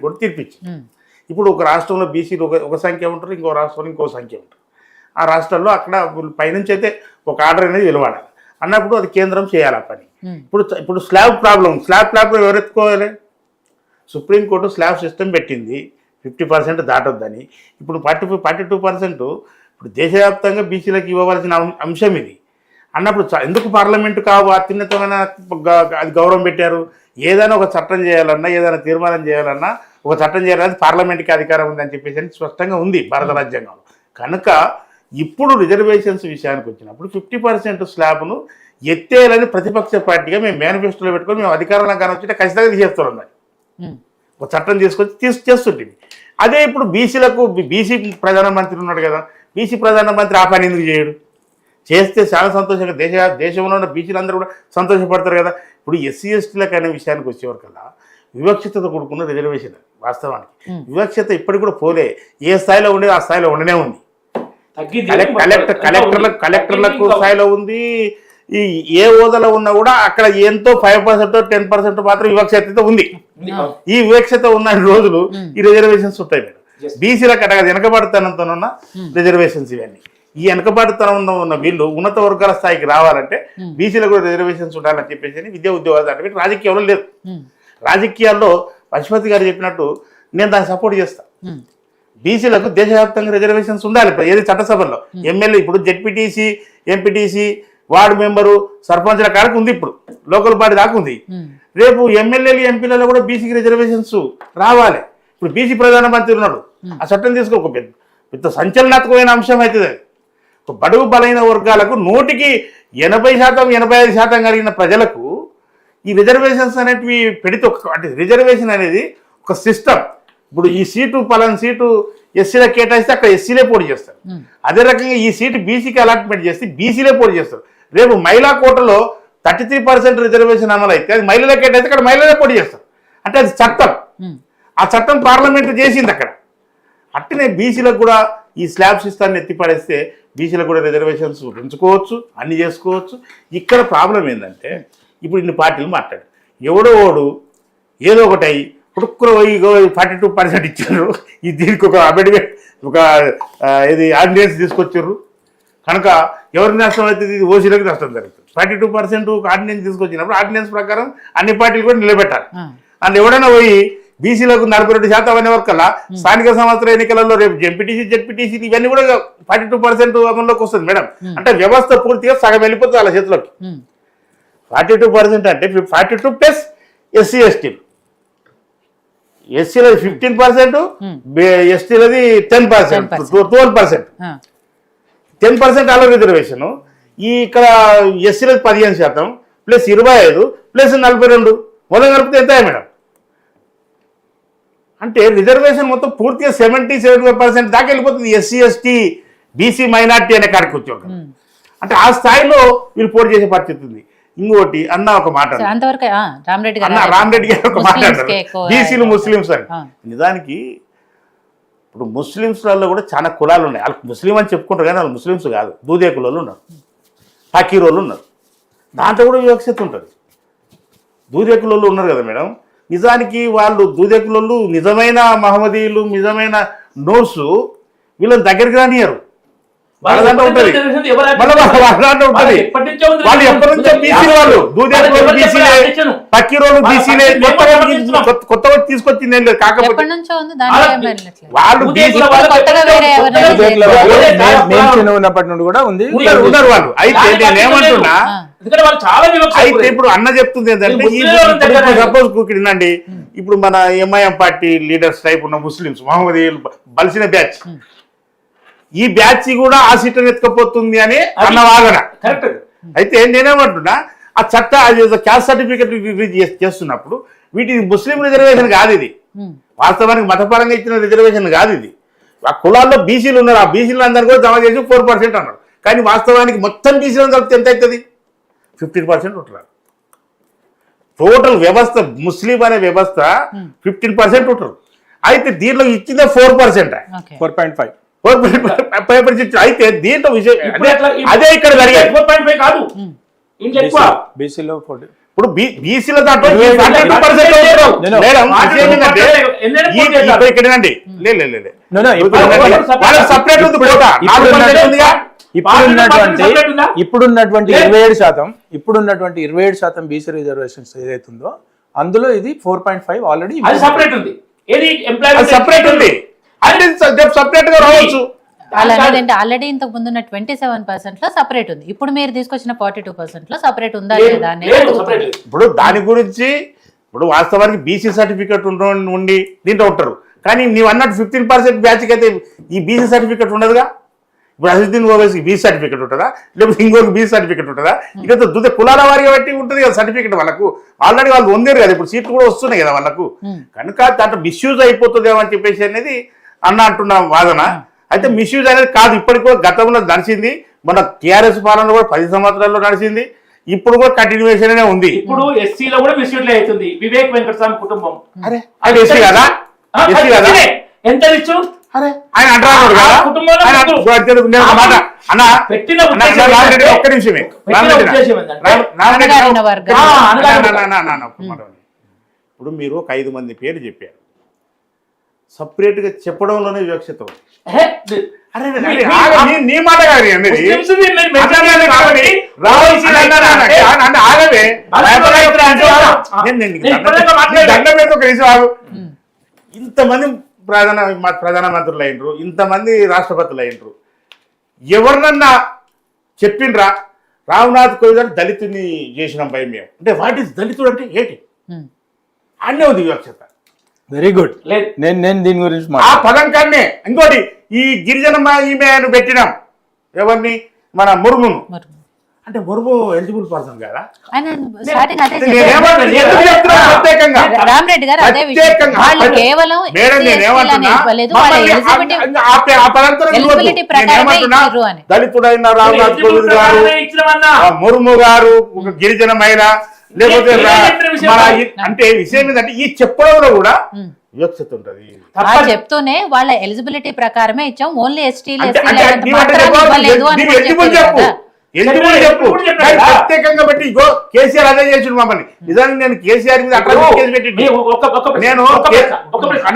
Supreme court తీర్పిచ్చింది. ఇప్పుడు ఒక రాష్ట్రంలో బీసీలు ఒక సంఖ్య ఉంటారు, ఇంకో రాష్ట్రంలో ఇంకో సంఖ్య ఉంటారు. ఆ రాష్ట్రాల్లో అక్కడ పైనుంచి అయితే ఒక ఆర్డర్ అనేది వెలువడాలి అన్నప్పుడు అది కేంద్రం చేయాలి ఆ పని. ఇప్పుడు స్లాబ్ ప్రాబ్లం ఎవరు ఎత్తుకోవాలి? సుప్రీంకోర్టు స్లాబ్ సిస్టమ్ పెట్టింది 50% దాటొద్దని. ఇప్పుడు 42% ఇప్పుడు దేశవ్యాప్తంగా బీసీలకు ఇవ్వవలసిన అంశం ఇది అన్నప్పుడు ఎందుకు పార్లమెంటు అత్యున్నతమైన అది గౌరవం పెట్టారు? ఏదైనా ఒక చట్టం చేయాలన్నా, ఏదైనా తీర్మానం చేయాలన్నా ఒక చట్టం చేయాలన్నా పార్లమెంట్కి అధికారం ఉందని చెప్పేసి స్పష్టంగా ఉంది భారత రాజ్యాంగంలో. కనుక ఇప్పుడు రిజర్వేషన్స్ విషయానికి వచ్చినప్పుడు 50% స్లాబ్ను ఎత్తేయాలని ప్రతిపక్ష పార్టీగా మేము మేనిఫెస్టోలో పెట్టుకొని మేము అధికారంలో కానొచ్చింటే ఖచ్చితంగా తీసేస్తున్నాం. ఒక చట్టం చేస్తుంటుంది. అదే ఇప్పుడు బీసీ ప్రధానమంత్రి ఉన్నాడు కదా, బీసీ ప్రధానమంత్రి ఆ పని ఎందుకు చేయడు? చేస్తే చాలా సంతోషంగా దేశంలో ఉన్న బీసీలందరూ కూడా సంతోషపడతారు కదా. ఇప్పుడు ఎస్సీ ఎస్టీలకు అనే విషయానికి వచ్చేవరకల్లా వివక్షతతో కూడుకున్న రిజర్వేషన్. వాస్తవానికి వివక్షత ఇప్పటికి కూడా పోలే, ఏ స్థాయిలో ఉండేది ఆ స్థాయిలో ఉండనే ఉంది. కలెక్టర్లకు స్థాయిలో ఉంది. ఈ ఏ హోదాలో ఉన్నా కూడా అక్కడ ఎంతో 5% 10% మాత్రం వివక్షత ఉంది. ఈ వివక్షత ఉన్న రోజులు ఈ రిజర్వేషన్స్ ఉంటాయి. బీసీలకు అక్కడ వెనకబడతనంతో ఉన్న రిజర్వేషన్స్ ఇవన్నీ. ఈ వెనకబడతనం ఉన్న వీళ్ళు ఉన్నత వర్గాల స్థాయికి రావాలంటే బీసీలకు కూడా రిజర్వేషన్స్ ఉండాలని చెప్పేసి విద్యా ఉద్యోగాలు అంటే రాజకీయాల్లో లేదు. రాజకీయాల్లో పశుపతి గారు చెప్పినట్టు నేను దాన్ని సపోర్ట్ చేస్తాను. బీసీలకు దేశవ్యాప్తంగా రిజర్వేషన్స్ ఉండాలి. ఏది చట్టసభల్లో ఎమ్మెల్యే ఇప్పుడు జెడ్పీటీసీ, ఎంపీటీసీ, వార్డు మెంబరు, సర్పంచ్ల కాడకు ఉంది. ఇప్పుడు లోకల్ బాడీ దాకా ఉంది. రేపు ఎమ్మెల్యేలు, ఎంపీలలో కూడా బీసీకి రిజర్వేషన్స్ రావాలి. ఇప్పుడు బీసీ ప్రధానమంత్రి ఉన్నాడు, ఆ చట్టం తీసుకో పెద్ద సంచలనాత్మకమైన అంశం అవుతుంది. అది బడుగు బలైన వర్గాలకు 100కి 80%, 85% కలిగిన ప్రజలకు ఈ రిజర్వేషన్స్ అనేటివి పెడితే అంటే రిజర్వేషన్ అనేది ఒక సిస్టమ్. ఇప్పుడు ఈ సీటు పలానా సీటు ఎస్సీలకు కేటాయిస్తే అక్కడ ఎస్సీలే పోటీ చేస్తారు. అదే రకంగా ఈ సీటు బీసీకి అలాట్మెంట్ చేస్తే బీసీలే పోటీ చేస్తారు. రేపు మహిళా కోటలో 33% రిజర్వేషన్ అమలు అయితే అది మహిళలకు కేటాయిస్తే అక్కడ మహిళలే పోటీ చేస్తారు. అంటే అది చట్టం. ఆ చట్టం పార్లమెంట్ చేసింది అక్కడ. అట్టనే బీసీలకు కూడా ఈ స్లాబ్ సిస్టాన్ని ఎత్తిపడేస్తే బీసీలకు కూడా రిజర్వేషన్స్ పెంచుకోవచ్చు, అన్ని చేసుకోవచ్చు. ఇక్కడ ప్రాబ్లం ఏంటంటే ఇప్పుడు ఇన్ని పార్టీలు మాట్లాడు, ఎవడో ఏదో ఒకటి అయ్యి ఇప్పుడు 42% ఇచ్చారు. ఈ దీనికి ఒక అబెడిమెంట్ ఇది ఆర్డినెన్స్ తీసుకొచ్చారు. కనుక ఎవరికి నష్టం అవుతుంది? ఇది ఓసీలకు నష్టం జరుగుతుంది. 42% ఆర్డినెన్స్ తీసుకొచ్చినప్పుడు ఆర్డినెన్స్ ప్రకారం అన్ని పార్టీలు కూడా నిలబెట్టాలి. అందులో ఎవడైనా పోయి బీసీలకు 42% అనే వరకల్లా స్థానిక సంవత్సర ఎన్నికలలో రేపు జెడ్పీటీసీ ఇవన్నీ కూడా 42% అమల్లోకి వస్తుంది మేడం. అంటే వ్యవస్థ పూర్తిగా సగం వెళ్ళిపోతుంది వాళ్ళ చేతిలోకి. 42% అంటే 42 ప్లస్ ఎస్సీ ఎస్టీలు. ఎస్సీలది 15%, ఎస్టీలది 10%, 12%. 10% అలా రిజర్వేషన్. ఈ ఇక్కడ ఎస్సీలది 15% ప్లస్ 25 ప్లస్ 42 మొదలు కలిపితే ఎంత మేడం? అంటే రిజర్వేషన్ మొత్తం పూర్తిగా 70-75% దాకా వెళ్ళిపోతుంది. ఎస్సీ ఎస్టీ బీసీ మైనార్టీ అనే కాడికి వచ్చాక అంటే ఆ స్థాయిలో వీళ్ళు పోటీ చేసే పరిస్థితి ఉంది. ఇంకోటి అన్న ఒక మాట రామరెడ్డి గారు ఒక మాట బీసీలు ముస్లిమ్స్ అని. నిజానికి ఇప్పుడు ముస్లిమ్స్లలో కూడా చాలా కులాలు ఉన్నాయి. వాళ్ళు ముస్లిం అని చెప్పుకుంటారు కానీ వాళ్ళు ముస్లిమ్స్ కాదు. దూదే కులాలు ఉన్నారు, ఫకీర్ వాళ్ళు ఉన్నారు, దాంట్లో కూడా వివక్షత ఉంటుంది. దూదే కులాలు ఉన్నారు కదా మేడం. నిజానికి వాళ్ళు దూదే కులాలు నిజమైన మహమ్మదీయులు, నిజమైన నోట్స్ వీళ్ళని దగ్గరికి రానియరు. వాళ్ళ దాంట్లో ఉంటుంది, వాళ్ళు ఎప్పటి నుంచో బీసీ వాళ్ళు దూదేకులు బీసీలే, పక్కీరోలు బీసీలే, కొత్తగా తీసుకొచ్చింది ఏం లేదు. కాకపోతే వాళ్ళు ఉన్నప్పటి నుండి కూడా ఉన్నారు వాళ్ళు. అయితే నేనేమంటున్నా, అయితే ఇప్పుడు అన్న చెప్తుంది ఏంటంటే సపోజ్ వినండి, ఇప్పుడు మన ఎంఐఎం పార్టీ లీడర్స్ టైప్ ఉన్న ముస్లిమ్స్ మహమ్మదీయులు బలిసిన బ్యాచ్, ఈ బ్యాచ్ కూడా ఆ సీట్లను ఎత్తుకపోతుంది అని అన్న వాదన. అయితే నేనేమంటున్నా, ఆ చట్ట క్యాస్ట్ సర్టిఫికెట్ రిలీజ్ చేస్తున్నప్పుడు వీటిని ముస్లిం రిజర్వేషన్ కాదు, ఇది వాస్తవానికి మతపరంగా ఇచ్చిన రిజర్వేషన్ కాదు. ఇది ఆ కులాల్లో బీసీలు ఉన్నారు, ఆ బీసీలు అందరూ కూడా జమ చేసి 4% అన్నారు. కానీ వాస్తవానికి మొత్తం బీసీలను కలిపితే ఎంత అవుతుంది? 15% ఉంటున్నారు. టోటల్ వ్యవస్థ ముస్లిం అనే వ్యవస్థ 15% ఉంటారు. అయితే దీంట్లో ఇచ్చిందే 4%, 4.5. అయితే దీంట్లో విషయం అదే ఇక్కడ జరిగేది. 4.5 కాదు, ఇప్పుడు బీసీల దాంట్లో 22% ఉంటారు. మేడం, విషయం ఏంటంటే ఇక్కడేనండి వాళ్ళకి సపరేట్ ఉంది కోట. ఇప్పుడున్నటువంటి 27% బీసీ రిజర్వేషన్స్ ఏదైతుందో అందులో ఇది 4.5 ఆల్రెడీ సపరేట్ ఉంది. సపరేట్ ఉంది, సపరేట్ గా రావచ్చు. అలాంటి ఆల్రెడీ ఇంతకు ముందు ఉన్న 27% లో సపరేట్ ఉంది. ఇప్పుడు మీరు తీసుకొచ్చిన 42% లో సపరేట్ ఉందా లేదా అనేది ఇప్పుడు దాని గురించి ఇప్పుడు వాస్తవానికి బీసీ సర్టిఫికేట్ ఉండి దీంట్లో ఉంటారు. కానీ నీవు అన్నట్టు 15% బ్యాచ్కి అయితే ఈ బీసీ సర్టిఫికేట్ ఉండదుగా. ఇప్పుడు అసదుద్దీన్ ఓవైసీ బీసీ సర్టిఫికేట్ ఉంటుందా, లేకపోతే ఇంకొక బీసీ సర్టిఫికేట్ ఉంటుందా? ఇక దుద్ద కులాల వారిగా బట్టి ఉంటుంది కదా సర్టిఫికేట్. వాళ్ళకు ఆల్రెడీ వాళ్ళు పొందారు కదా, ఇప్పుడు సీట్లు కూడా వస్తున్నాయి కదా వాళ్ళకు. కనుక దాంట్లో మిస్యూజ్ అయిపోతుందేమో అని చెప్పేసి అనేది అంటున్న వాదన. అయితే మిస్యూజ్ అనేది కాదు, ఇప్పటికి కూడా గతంలో నడిచింది. మన టీఆర్ఎస్ పాలన కూడా 10 సంవత్సరాల్లో నడిచింది, ఇప్పుడు కూడా కంటిన్యూషన్ ఉంది. ఇప్పుడు ఎస్సీలో కూడా మిస్యూజ్ అవుతుంది. వివేక్ వెంకటస్వామి కుటుంబం అరే అది ఎస్సీ కదా, ఎస్సీ కదా, ఎంత ఇచ్చు అరే ఆయన అంటున్నాడు కదా. ఒక్క నిమిషమే, ఇప్పుడు మీరు ఒక 5 మంది పేరు చెప్పారు, సపరేట్ గా చెప్పడంలోనే వివక్షత ఉంది. నీ మాట కాదు ఇంతమంది ప్రధానమంత్రులు అయినరు, ఇంతమంది రాష్ట్రపతులు అయినరు, ఎవరినన్నా చెప్పిండ్రా రామ్నాథ్ కోవింద్ దళితుని చేసినాం భయం మేము అంటే వాట్ ఈస్ దళితుడు అంటే ఏంటి అన్నే ఉంది వివక్షత. Very good. నేను దీని గురించి ఆ పదం కన్నే. ఇంకోటి ఈ గిరిజన ఈమెను పెట్టినాం ఎవరిని, మన ముర్మును. అంటే ముర్ము ఎలిజిబుల్ పర్సన్ కదా. రామరెడ్డి గారు అదే విషయం వాళ్ళు కేవలం దళితుడైన రామ్నాథ్ కోవింద్ గారు, ముర్ము గారు, ఒక గిరిజన మహిళ, లేకపోతే అంటే విషయం ఏంటంటే ఈ చెప్పడంలో కూడా వివక్షత ఉంటది. చెప్తూనే వాళ్ళ ఎలిజిబిలిటీ ప్రకారమే ఇచ్చాం, ఓన్లీ ఎస్టీ ప్రత్యేకంగా పెట్టి ఇగో కేసీఆర్ అదే చేసిండు మమ్మల్ని. నిజానికి నేను కేసీఆర్ మీద అట్లా కేసు పెట్టి నేను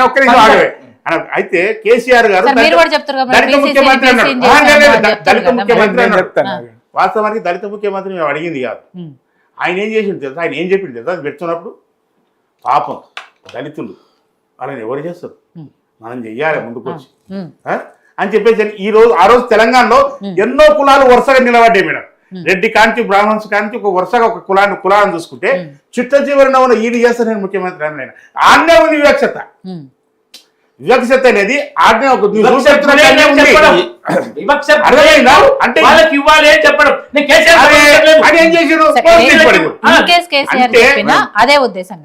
ఒక్క నిమిషం ఆగవే. అయితే కేసీఆర్ గారు దళిత ముఖ్యమంత్రి అన్నాడు. దళిత ముఖ్యమంత్రి అన్నాడు. వాస్తవానికి దళిత ముఖ్యమంత్రి మేము అడిగింది కాదు. ఆయన ఏం చేసిండు తెలుసా, ఆయన ఏం చెప్పిండు తెలుసా, అది పెడుతున్నప్పుడు పాపం దళితులు వాళ్ళని ఎవరు చేస్తారు, మనం చెయ్యాలి ముందుకు వచ్చి అని చెప్పేసి ఆ రోజు తెలంగాణలో ఎన్నో కులాలు వరుసగా నిలబడ్డాయి మేడం. రెడ్డి కాంతి, బ్రాహ్మణ్స్ కాంతి, ఒక వరుసగా ఒక కులాన్ని చూసుకుంటే చిట్ట చివరిన ఉన్న ఈయన చేస్తారు నేను ముఖ్యమంత్రి అని. నేను ఆజ్ఞ ఉంది వివక్షత. వివక్షత అనేది ఆజ్ఞ ఒక అంటే ఏం చేసారు అదే ఉద్దేశం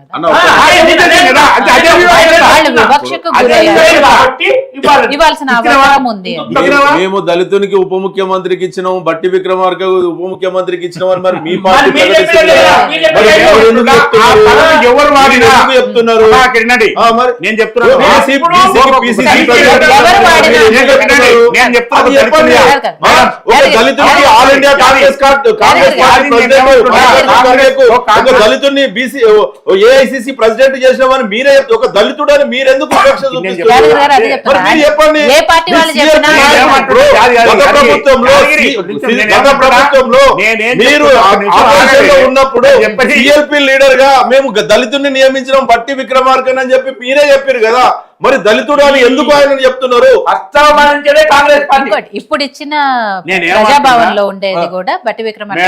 ఇవ్వాల్సిన అవసరం ఉంది. మేము దళితునికి ఉప ముఖ్యమంత్రికి ఇచ్చినాము, బట్టి విక్రమార్క ఉప ముఖ్యమంత్రికి ఇచ్చినామని మరి మీ పార్టీ ఎవరు చెప్తున్నారు? నేను చెప్తున్నాను దళితుడిని బీసీ ఏఐసిసి ప్రెసిడెంట్ చేసినామని మీరే ఒక దళితుడు అని మీరెందుకు చెప్పండి. గత ప్రభుత్వంలో మీరు ఆపరేషన్లో ఉన్నప్పుడు సిఎల్పి లీడర్ గా మేము దళితుడిని నియమించడం బట్టి విక్రమార్కన్ అని చెప్పి మీరే చెప్పారు కదా. మరి దళితుడు అని ఎందుకు ఆయన చెప్తున్నారు? కాంగ్రెస్ పార్టీ ఇప్పుడు ఇచ్చిన ప్రజాభవన్ లో ఉండేది కూడా బట్టి విక్రమార్క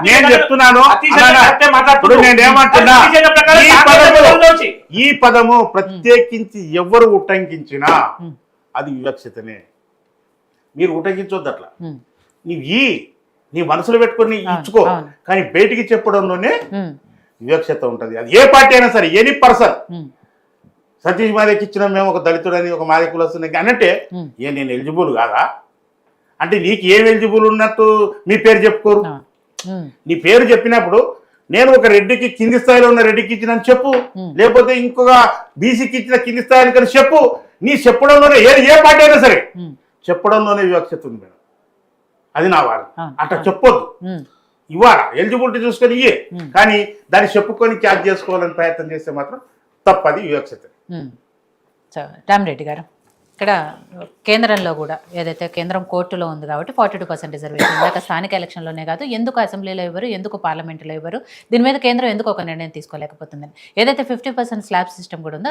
నేను చెప్తున్నాను. నేనేమంటున్నా, ఈ పదము ప్రత్యేకించి ఎవరు ఉటంకించినా అది వివక్షతనే. మీరు ఉటంకించొద్దు అట్లా. నీ మనసులో పెట్టుకుని ఇచ్చుకో, కానీ బయటికి చెప్పడంలోనే వివక్షత ఉంటది. అది ఏ పార్టీ అయినా సరే, ఎనీ పర్సన్. సతీష్ మాదేకి ఇచ్చిన మేము ఒక దళితుడని, ఒక మాదే కులస్తుని అనంటే నేను ఎలిజిబుల్ కాదా అంటే నీకు ఏం ఎలిజిబుల్ ఉన్నట్టు నీ పేరు చెప్పుకోరు. నీ పేరు చెప్పినప్పుడు నేను ఒక రెడ్డికి కింది స్థాయిలో ఉన్న రెడ్డికి ఇచ్చిన చెప్పు, లేకపోతే ఇంకొక బీసీకి ఇచ్చిన కింది స్థాయిని కానీ చెప్పు. నీ చెప్పడంలోనే ఏ పార్టీ అయినా సరే చెప్పడంలోనే వివక్షత ఉంది మేడం. అది నా వాదన. ఆ, అట్లా చెప్పొద్దు. ఉమ్, ఇవాళ ఎలిజిబిలిటీ చూసుకొని ఇయ్యే, కానీ దాన్ని చెప్పుకొని క్యాచ్ చేసుకోవాలని ప్రయత్నం చేస్తే మాత్రం తప్పది వివక్షత. ఉమ్. సో రామిరెడ్డి గారు, ఇక్కడ కేంద్రంలో కూడా ఏదైతే కేంద్రం కోర్టులో ఉంది కాబట్టి 42% రిజర్వేషన్ ఇందాక స్థానిక ఎలక్షన్లోనే కాదు, ఎందుకు అసెంబ్లీలో ఇవ్వరు, ఎందుకు పార్లమెంట్లో ఇవ్వరు, దీని మీద కేంద్రం ఎందుకు ఒక నిర్ణయం తీసుకోలేకపోతుందని, ఏదైతే 50% స్లాబ్ సిస్టమ్ కూడా ఉందో